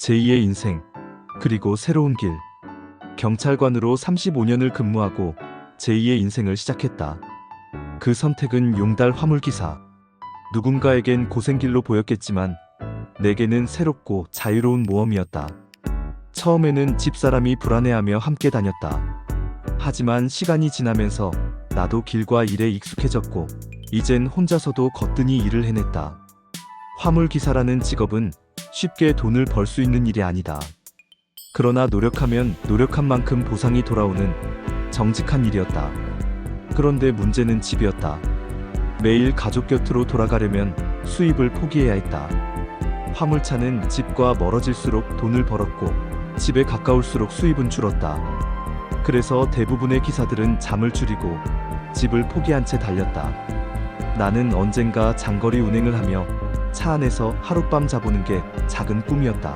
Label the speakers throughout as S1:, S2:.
S1: 제2의 인생, 그리고 새로운 길. 경찰관으로 35년을 근무하고 제2의 인생을 시작했다. 그 선택은 용달 화물기사. 누군가에겐 고생길로 보였겠지만 내게는 새롭고 자유로운 모험이었다. 처음에는 집사람이 불안해하며 함께 다녔다. 하지만 시간이 지나면서 나도 길과 일에 익숙해졌고 이젠 혼자서도 거뜬히 일을 해냈다. 화물기사라는 직업은 쉽게 돈을 벌 수 있는 일이 아니다. 그러나 노력하면 노력한 만큼 보상이 돌아오는 정직한 일이었다. 그런데 문제는 집이었다. 매일 가족 곁으로 돌아가려면 수입을 포기해야 했다. 화물차는 집과 멀어질수록 돈을 벌었고 집에 가까울수록 수입은 줄었다. 그래서 대부분의 기사들은 잠을 줄이고 집을 포기한 채 달렸다. 나는 언젠가 장거리 운행을 하며 차 안에서 하룻밤 자보는 게 작은 꿈이었다.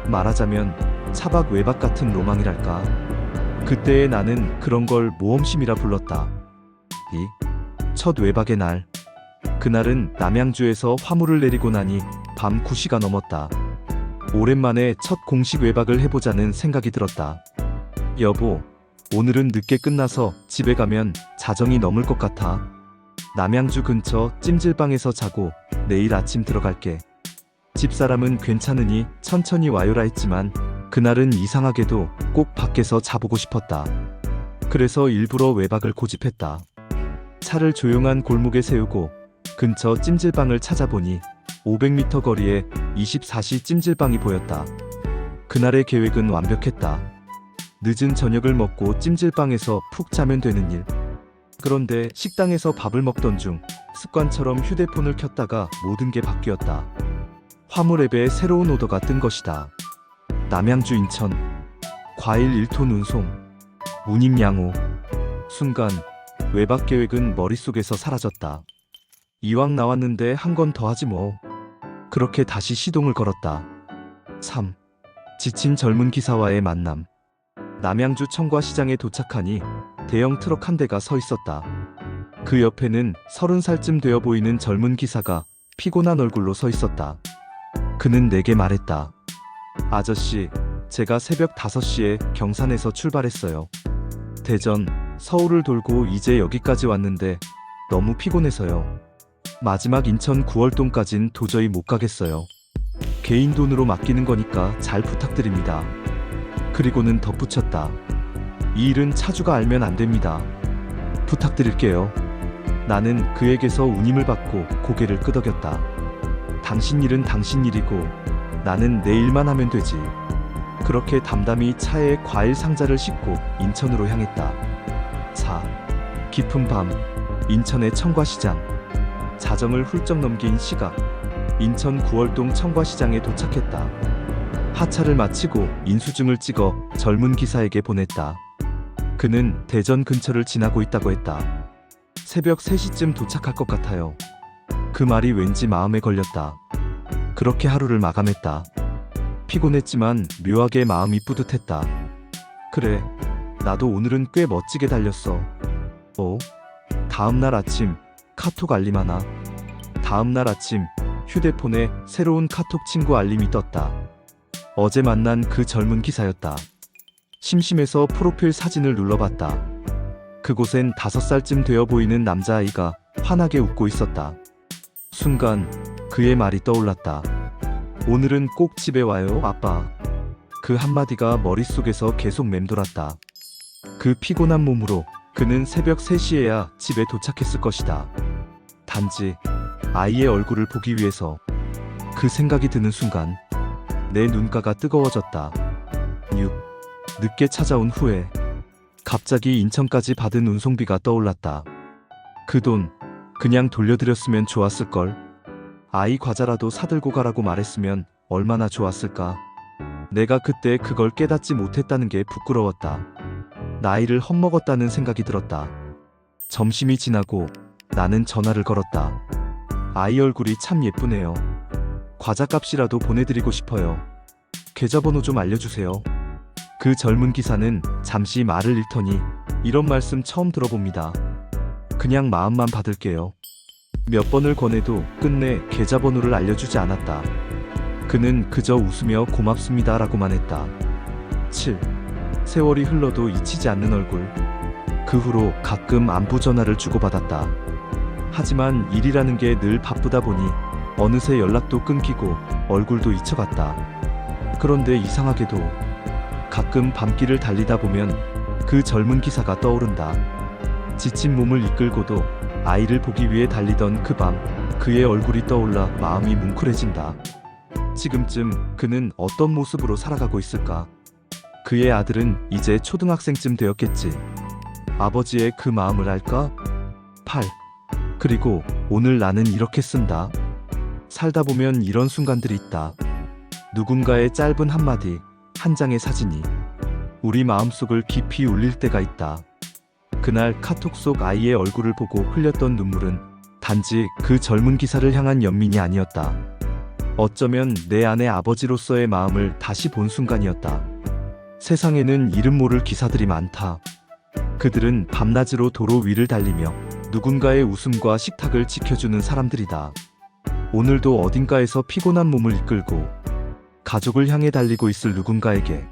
S1: 말하자면 차박 외박 같은 로망이랄까. 그때의 나는 그런 걸 모험심이라 불렀다. 이 첫 외박의 날. 그날은 남양주에서 화물을 내리고 나니 밤 9시가 넘었다. 오랜만에 첫 공식 외박을 해보자는 생각이 들었다. 여보, 오늘은 늦게 끝나서 집에 가면 자정이 넘을 것 같아. 남양주 근처 찜질방에서 자고 내일 아침 들어갈게. 집사람은 괜찮으니 천천히 와요라 했지만 그날은 이상하게도 꼭 밖에서 자보고 싶었다. 그래서 일부러 외박을 고집했다. 차를 조용한 골목에 세우고 근처 찜질방을 찾아보니 500m 거리에 24시 찜질방이 보였다. 그날의 계획은 완벽했다. 늦은 저녁을 먹고 찜질방에서 푹 자면 되는 일. 그런데 식당에서 밥을 먹던 중 습관처럼 휴대폰을 켰다가 모든 게 바뀌었다. 화물 앱에 새로운 오더가 뜬 것이다. 남양주 인천 과일 1톤 운송 운임 양호. 순간 외박 계획은 머릿속에서 사라졌다. 이왕 나왔는데 한 건 더 하지 뭐. 그렇게 다시 시동을 걸었다. 3. 지친 젊은 기사와의 만남. 남양주 청과시장에 도착하니 대형 트럭 한 대가 서 있었다. 그 옆에는 30살쯤 되어 보이는 젊은 기사가 피곤한 얼굴로 서 있었다. 그는 내게 말했다. 아저씨, 제가 새벽 5시에 경산에서 출발했어요. 대전, 서울을 돌고 이제 여기까지 왔는데 너무 피곤해서요. 마지막 인천 9월동까진 도저히 못 가겠어요. 개인 돈으로 맡기는 거니까 잘 부탁드립니다. 그리고는 덧붙였다. 이 일은 차주가 알면 안 됩니다. 부탁드릴게요. 나는 그에게서 운임을 받고 고개를 끄덕였다. 당신 일은 당신 일이고 나는 내 일만 하면 되지. 그렇게 담담히 차에 과일 상자를 싣고 인천으로 향했다. 4. 깊은 밤 인천의 청과시장. 자정을 훌쩍 넘긴 시각. 인천 9월동 청과시장에 도착했다. 하차를 마치고 인수증을 찍어 젊은 기사에게 보냈다. 그는 대전 근처를 지나고 있다고 했다. 새벽 3시쯤 도착할 것 같아요. 그 말이 왠지 마음에 걸렸다. 그렇게 하루를 마감했다. 피곤했지만 묘하게 마음이 뿌듯했다. 그래, 나도 오늘은 꽤 멋지게 달렸어. 다음날 아침 카톡 알림 하나. 다음날 아침 휴대폰에 새로운 카톡 친구 알림이 떴다. 어제 만난 그 젊은 기사였다. 심심해서 프로필 사진을 눌러봤다. 그곳엔 5살쯤 되어 보이는 남자아이가 환하게 웃고 있었다. 순간 그의 말이 떠올랐다. 오늘은 꼭 집에 와요, 아빠. 그 한마디가 머릿속에서 계속 맴돌았다. 그 피곤한 몸으로 그는 새벽 3시에야 집에 도착했을 것이다. 단지 아이의 얼굴을 보기 위해서. 그 생각이 드는 순간 내 눈가가 뜨거워졌다. 6. 늦게 찾아온 후에 갑자기 인천까지 받은 운송비가 떠올랐다. 그 돈 그냥 돌려드렸으면 좋았을걸. 아이 과자라도 사들고 가라고 말했으면 얼마나 좋았을까. 내가 그때 그걸 깨닫지 못했다는 게 부끄러웠다. 나이를 헛먹었다는 생각이 들었다. 점심이 지나고 나는 전화를 걸었다. 아이 얼굴이 참 예쁘네요. 과자값이라도 보내드리고 싶어요. 계좌번호 좀 알려주세요. 그 젊은 기사는 잠시 말을 잃더니 이런 말씀 처음 들어봅니다. 그냥 마음만 받을게요. 몇 번을 권해도 끝내 계좌번호를 알려주지 않았다. 그는 그저 웃으며 고맙습니다라고만 했다. 7. 세월이 흘러도 잊히지 않는 얼굴. 그 후로 가끔 안부 전화를 주고받았다. 하지만 일이라는 게 늘 바쁘다 보니 어느새 연락도 끊기고 얼굴도 잊혀갔다. 그런데 이상하게도 가끔 밤길을 달리다 보면 그 젊은 기사가 떠오른다. 지친 몸을 이끌고도 아이를 보기 위해 달리던 그 밤, 그의 얼굴이 떠올라 마음이 뭉클해진다. 지금쯤 그는 어떤 모습으로 살아가고 있을까? 그의 아들은 이제 초등학생쯤 되었겠지. 아버지의 그 마음을 알까? 8. 그리고 오늘 나는 이렇게 쓴다. 살다 보면 이런 순간들이 있다. 누군가의 짧은 한마디, 한 장의 사진이 우리 마음속을 깊이 울릴 때가 있다. 그날 카톡 속 아이의 얼굴을 보고 흘렸던 눈물은 단지 그 젊은 기사를 향한 연민이 아니었다. 어쩌면 내 아내 아버지로서의 마음을 다시 본 순간이었다. 세상에는 이름 모를 기사들이 많다. 그들은 밤낮으로 도로 위를 달리며 누군가의 웃음과 식탁을 지켜주는 사람들이다. 오늘도 어딘가에서 피곤한 몸을 이끌고 가족을 향해 달리고 있을 누군가에게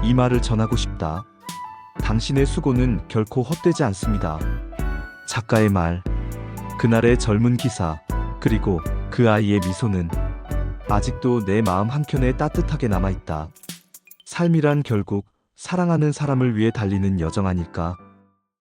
S1: 이 말을 전하고 싶다. 당신의 수고는 결코 헛되지 않습니다. 작가의 말, 그날의 젊은 기사, 그리고 그 아이의 미소는 아직도 내 마음 한켠에 따뜻하게 남아있다. 삶이란 결국 사랑하는 사람을 위해 달리는 여정 아닐까?